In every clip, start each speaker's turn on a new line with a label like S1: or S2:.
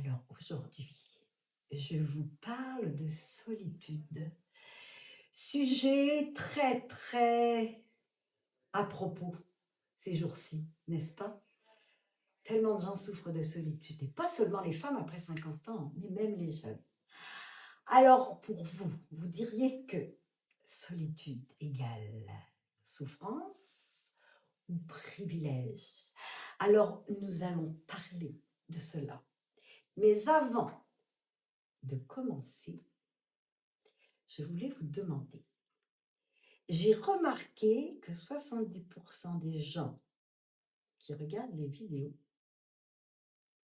S1: Alors aujourd'hui, je vous parle de solitude. Sujet très très à propos ces jours-ci, n'est-ce pas? Tellement de gens souffrent de solitude, et pas seulement les femmes après 50 ans, mais même les jeunes. Alors pour vous, vous diriez que solitude égale souffrance ou privilège? Alors nous allons parler de cela. Mais avant de commencer, je voulais vous demander, j'ai remarqué que 70% des gens qui regardent les vidéos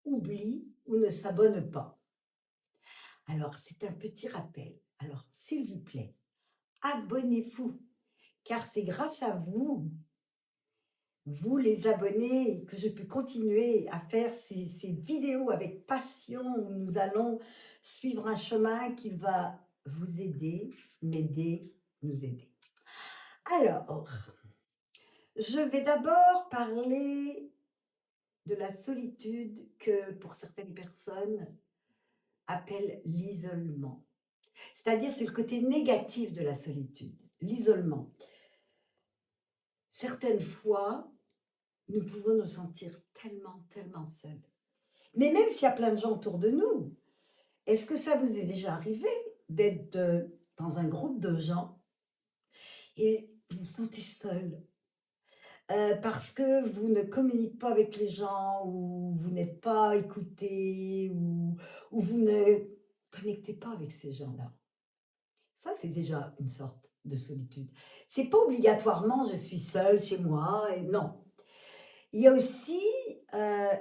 S1: oublient ou ne s'abonnent pas. Alors, c'est un petit rappel. Alors, s'il vous plaît, abonnez-vous, car c'est grâce à vous, vous les abonnés, que je peux continuer à faire ces vidéos avec passion où nous allons suivre un chemin qui va vous aider, m'aider, nous aider. Alors, je vais d'abord parler de la solitude que, pour certaines personnes, appellent l'isolement. C'est-à-dire, c'est le côté négatif de la solitude, l'isolement. Certaines fois, nous pouvons nous sentir tellement, tellement seuls. Mais même s'il y a plein de gens autour de nous, est-ce que ça vous est déjà arrivé d'être dans un groupe de gens et vous vous sentez seul? Parce que vous ne communiquez pas avec les gens, ou vous n'êtes pas écouté, ou vous ne connectez pas avec ces gens-là. Ça, c'est déjà une sorte de solitude. C'est pas obligatoirement je suis seule chez moi, et non. Il y a aussi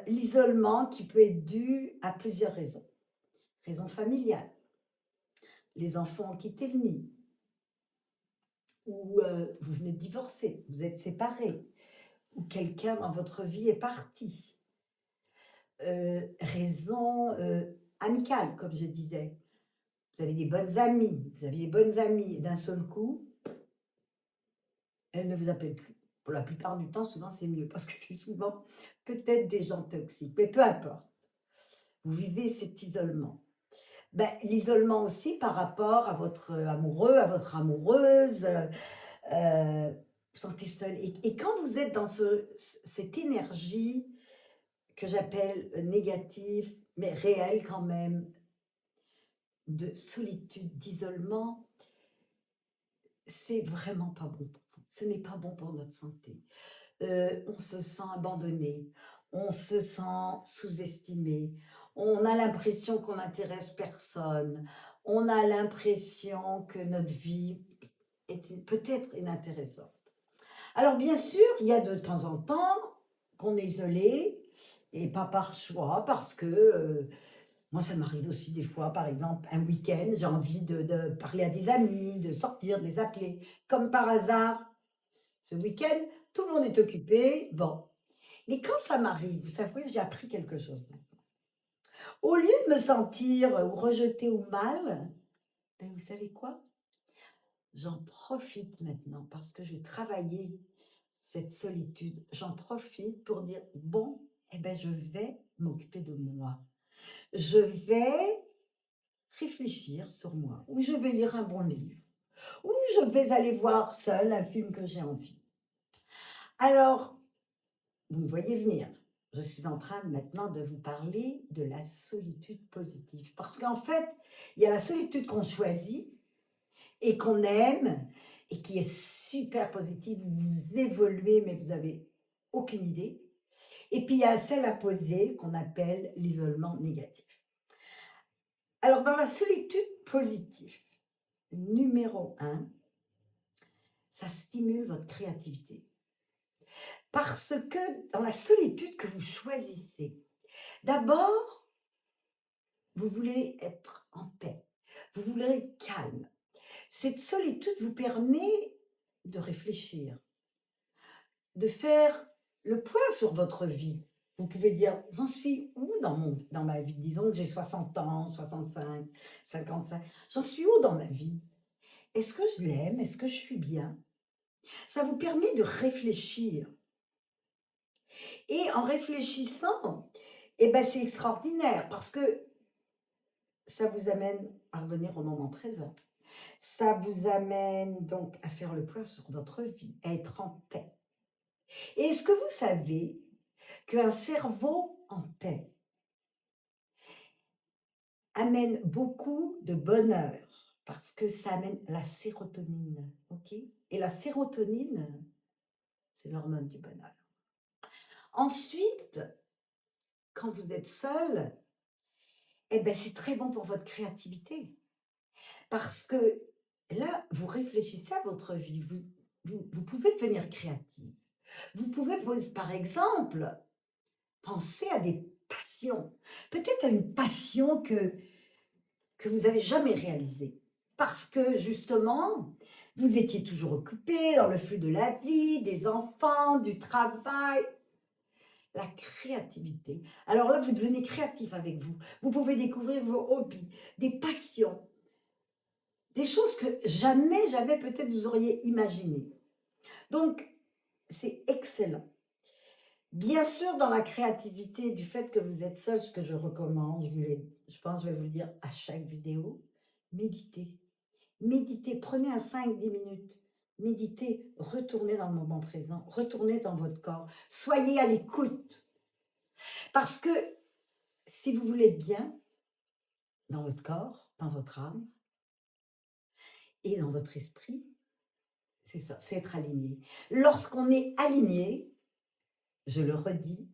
S1: l'isolement qui peut être dû à plusieurs raisons. Raison familiale, les enfants ont quitté le nid, ou vous venez de divorcer, vous êtes séparés, ou quelqu'un dans votre vie est parti. Raison amicale, comme je disais. Vous avez des bonnes amies, vous aviez des bonnes amies, et d'un seul coup, elles ne vous appellent plus. Pour la plupart du temps, souvent c'est mieux, parce que c'est souvent peut-être des gens toxiques, mais peu importe. Vous vivez cet isolement. Ben, l'isolement aussi par rapport à votre amoureux, à votre amoureuse, vous sentez seul. Et quand vous êtes dans cette énergie que j'appelle négative, mais réelle quand même, de solitude, d'isolement, c'est vraiment pas bon pour vous. Ce n'est pas bon pour notre santé. On se sent abandonné, on se sent sous-estimé, on a l'impression qu'on n'intéresse personne, on a l'impression que notre vie est peut-être inintéressante. Alors bien sûr, il y a de temps en temps qu'on est isolé, et pas par choix, parce que moi, ça m'arrive aussi des fois, par exemple, un week-end, j'ai envie de parler à des amis, de sortir, de les appeler. Comme par hasard, ce week-end, tout le monde est occupé. Bon. Mais quand ça m'arrive, vous savez, j'ai appris quelque chose maintenant. Au lieu de me sentir ou rejetée ou mal, ben vous savez quoi? J'en profite maintenant parce que j'ai travaillé cette solitude. J'en profite pour dire, bon, eh ben, je vais m'occuper de moi. Je vais réfléchir sur moi, ou je vais lire un bon livre, ou je vais aller voir seul un film que j'ai envie. Alors, vous me voyez venir. Je suis en train maintenant de vous parler de la solitude positive. Parce qu'en fait, il y a la solitude qu'on choisit et qu'on aime et qui est super positive, où vous évoluez, mais vous n'avez aucune idée. Et puis, il y a celle à poser qu'on appelle l'isolement négatif. Alors, dans la solitude positive, numéro un, ça stimule votre créativité. Parce que dans la solitude que vous choisissez, d'abord, vous voulez être en paix, vous voulez être calme. Cette solitude vous permet de réfléchir, de faire le point sur votre vie. Vous pouvez dire, j'en suis où dans ma vie? Disons que j'ai 60 ans, 65, 55. J'en suis où dans ma vie? Est-ce que je l'aime? Est-ce que je suis bien? Ça vous permet de réfléchir. Et en réfléchissant, Et ben c'est extraordinaire parce que ça vous amène à revenir au moment présent. Ça vous amène donc à faire le point sur votre vie, à être en paix. Et est-ce que vous savez qu'un cerveau en paix amène beaucoup de bonheur? Parce que ça amène la sérotonine, OK? Et la sérotonine, c'est l'hormone du bonheur. Ensuite, quand vous êtes seul, eh ben, c'est très bon pour votre créativité. Parce que là, vous réfléchissez à votre vie, vous pouvez devenir créatif. Vous pouvez, par exemple, penser à des passions. Peut-être à une passion que vous n'avez jamais réalisée. Parce que justement, vous étiez toujours occupé dans le flux de la vie, des enfants, du travail, la créativité. Alors là, vous devenez créatif avec vous. Vous pouvez découvrir vos hobbies, des passions, des choses que jamais, jamais peut-être vous auriez imaginées. Donc, c'est excellent. Bien sûr, dans la créativité du fait que vous êtes seul, ce que je recommande, je pense que je vais vous le dire à chaque vidéo, méditez. Méditez, prenez un 5-10 minutes. Méditez, retournez dans le moment présent, retournez dans votre corps, soyez à l'écoute. Parce que si vous voulez être bien dans votre corps, dans votre âme et dans votre esprit, c'est ça, c'est être aligné. Lorsqu'on est aligné, je le redis,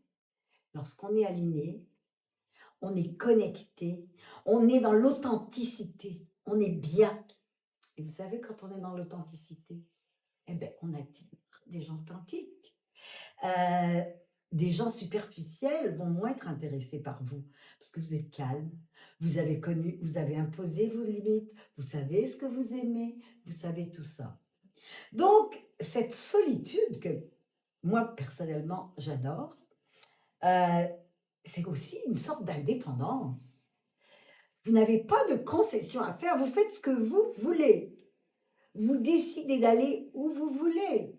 S1: lorsqu'on est aligné, on est connecté, on est dans l'authenticité, on est bien. Et vous savez, quand on est dans l'authenticité, eh ben, on attire des gens authentiques. Euh, des gens superficiels vont moins être intéressés par vous parce que vous êtes calme, vous avez connu, vous avez imposé vos limites, vous savez ce que vous aimez, vous savez tout ça. Donc, cette solitude que moi, personnellement, j'adore, euh, c'est aussi une sorte d'indépendance. Vous n'avez pas de concession à faire, vous faites ce que vous voulez. Vous décidez d'aller où vous voulez.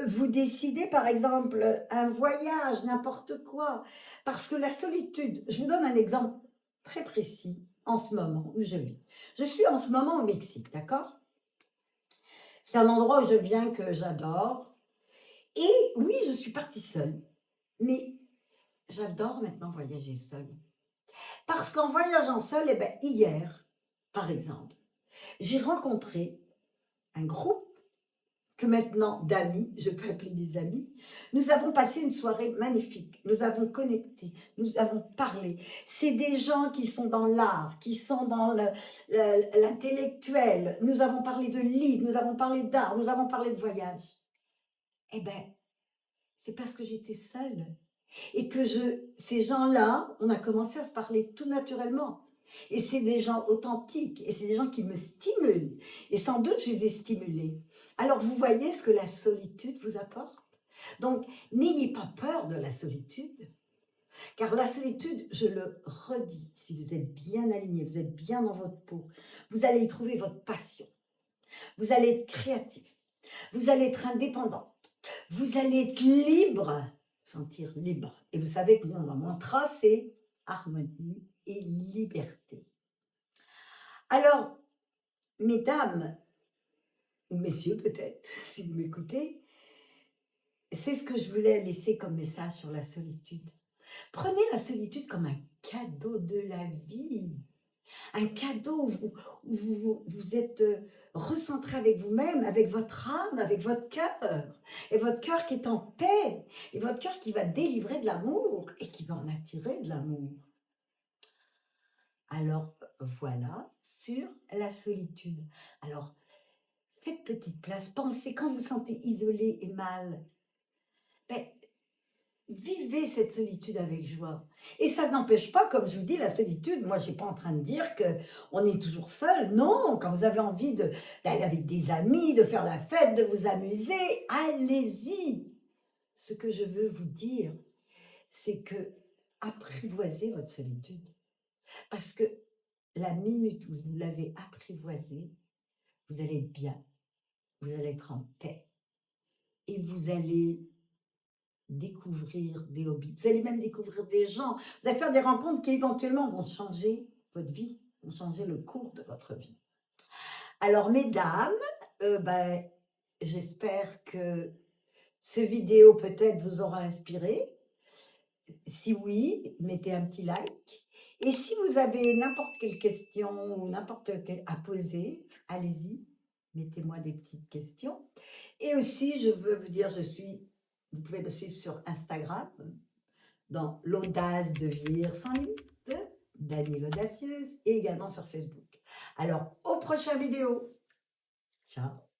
S1: Vous décidez, par exemple, un voyage, n'importe quoi. Parce que la solitude, je vous donne un exemple très précis en ce moment où je vis. Je suis en ce moment au Mexique, d'accord? C'est un endroit où je viens que j'adore. Et oui, je suis partie seule. Mais j'adore maintenant voyager seule. Parce qu'en voyageant seule, eh ben, hier, par exemple, j'ai rencontré un groupe que maintenant d'amis, je peux appeler des amis, nous avons passé une soirée magnifique, nous avons connecté, nous avons parlé. C'est des gens qui sont dans l'art, qui sont dans l'intellectuel, nous avons parlé de livres, nous avons parlé d'art, nous avons parlé de voyage. Eh bien, c'est parce que j'étais seule et que ces gens-là, on a commencé à se parler tout naturellement. Et c'est des gens authentiques, et c'est des gens qui me stimulent. Et sans doute, je les ai stimulés. Alors, vous voyez ce que la solitude vous apporte? Donc, n'ayez pas peur de la solitude, car la solitude, je le redis, si vous êtes bien aligné, vous êtes bien dans votre peau, vous allez y trouver votre passion, vous allez être créatif, vous allez être indépendante, vous allez être libre, vous sentir libre. Et vous savez que mon mantra, c'est harmonie et liberté. Alors, mesdames, ou messieurs peut-être, si vous m'écoutez, c'est ce que je voulais laisser comme message sur la solitude. Prenez la solitude comme un cadeau de la vie, un cadeau où vous êtes recentré avec vous-même, avec votre âme, avec votre cœur, et votre cœur qui est en paix, et votre cœur qui va délivrer de l'amour et qui va en attirer de l'amour. Alors voilà sur la solitude. Alors faites petite place, pensez quand vous sentez isolé et mal, ben, vivez cette solitude avec joie. Et ça n'empêche pas, comme je vous dis, la solitude, moi je ne suis pas en train de dire qu'on est toujours seul. Non, quand vous avez envie d'aller avec des amis, de faire la fête, de vous amuser, allez-y. Ce que je veux vous dire, c'est que apprivoisez votre solitude. Parce que la minute où vous l'avez apprivoisée, vous allez être bien, vous allez être en paix et vous allez découvrir des hobbies. Vous allez même découvrir des gens. Vous allez faire des rencontres qui éventuellement vont changer votre vie, vont changer le cours de votre vie. Alors, mesdames, ben, j'espère que ce vidéo peut-être vous aura inspiré. Si oui, mettez un petit like. Et si vous avez n'importe quelle question ou n'importe quelle à poser, allez-y, mettez-moi des petites questions. Et aussi, je veux vous dire, vous pouvez me suivre sur Instagram, dans l'audace de vivre sans limite, Dani l'audacieuse, et également sur Facebook. Alors, au prochain vidéo. Ciao.